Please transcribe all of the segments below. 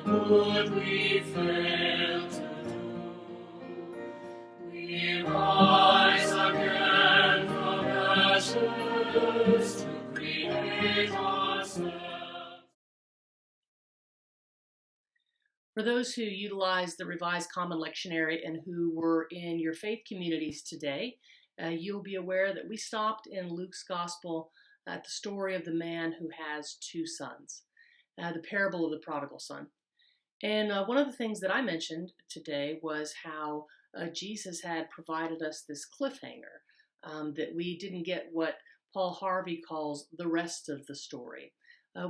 good we fail to do. We rise again from ashes to create ourselves. For those who utilize the Revised Common Lectionary and who were in your faith communities today, you'll be aware that we stopped in Luke's Gospel at the story of the man who has two sons, the parable of the prodigal son. And one of the things that I mentioned today was how Jesus had provided us this cliffhanger, that we didn't get what Paul Harvey calls the rest of the story.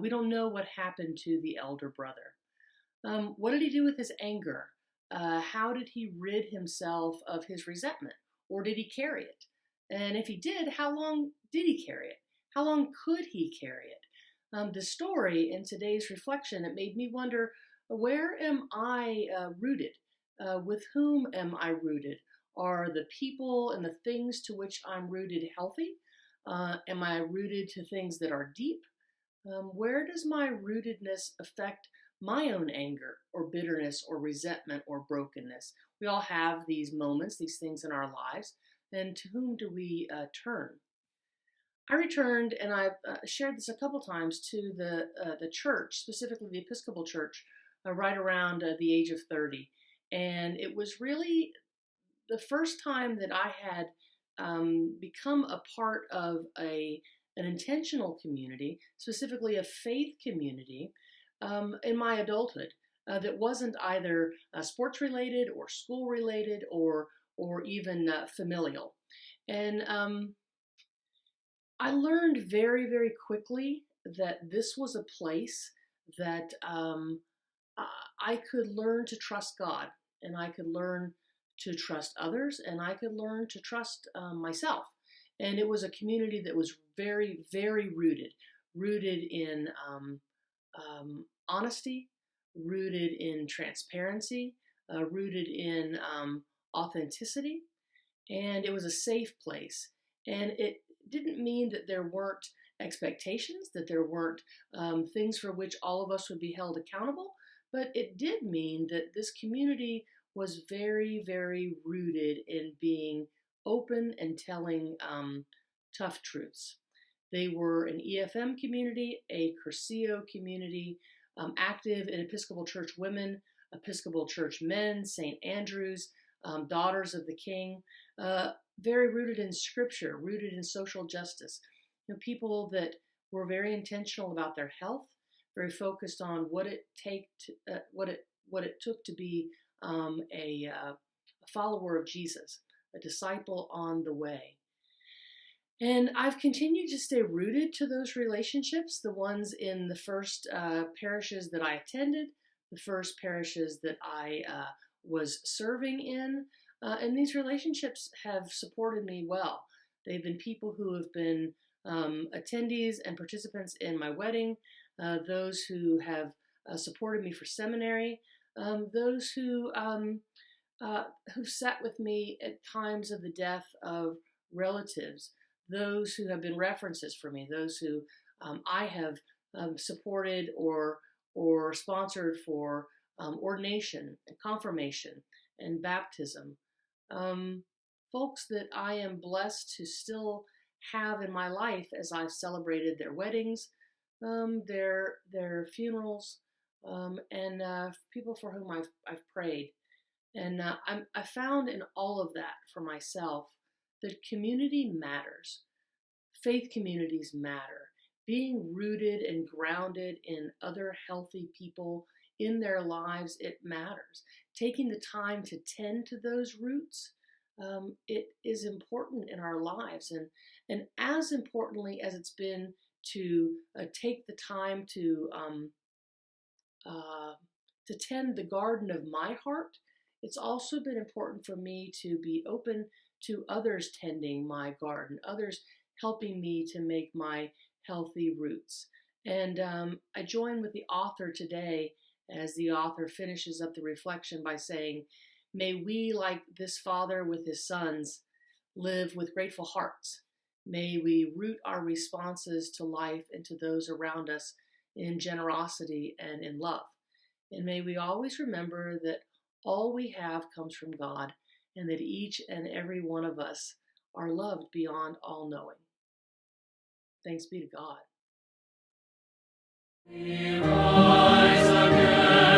We don't know what happened to the elder brother. What did he do with his anger? How did he rid himself of his resentment? Or did he carry it? And if he did, how long did he carry it? How long could he carry it? The story in today's reflection, it made me wonder, where am I rooted? With whom am I rooted? Are the people and the things to which I'm rooted healthy? Am I rooted to things that are deep? Where does my rootedness affect my own anger or bitterness or resentment or brokenness? We all have these moments, these things in our lives. And to whom do we turn? I returned, and I've shared this a couple times, to the church, specifically the Episcopal Church, right around the age of 30. And it was really the first time that I had become a part of an intentional community, specifically a faith community, in my adulthood, that wasn't either sports related or school related or even familial. And I learned very, very quickly that this was a place that I could learn to trust God, and I could learn to trust others, and I could learn to trust myself. And it was a community that was very, very rooted in honesty, rooted in transparency, rooted in authenticity, and it was a safe place. And it didn't mean that there weren't expectations, that there weren't things for which all of us would be held accountable, but it did mean that this community was very, very rooted in being open and telling tough truths. They were an EFM community, a Cursillo community, active in Episcopal Church women, Episcopal Church men, St. Andrews, Daughters of the King, very rooted in Scripture, rooted in social justice. People that were very intentional about their health, very focused on what it took to be a follower of Jesus, a disciple on the way. And I've continued to stay rooted to those relationships, the ones in the first parishes that I attended, the first parishes that I was serving in. And these relationships have supported me well. They've been people who have been attendees and participants in my wedding, those who have supported me for seminary, those who sat with me at times of the death of relatives, those who have been references for me, those who I have supported or sponsored for ordination and confirmation and baptism. Folks that I am blessed to still have in my life as I've celebrated their weddings, their funerals, and people for whom I've prayed. And I found in all of that for myself that community matters. Faith communities matter. Being rooted and grounded in other healthy people in their lives, it matters. Taking the time to tend to those roots, it is important in our lives. And as importantly as it's been to take the time to tend the garden of my heart, it's also been important for me to be open to others tending my garden, others helping me to make my healthy roots. And I join with the author today as the author finishes up the reflection by saying, may we, like this father with his sons, live with grateful hearts. May we root our responses to life and to those around us in generosity and in love. And may we always remember that all we have comes from God, and that each and every one of us are loved beyond all knowing. Thanks be to God. We rise again.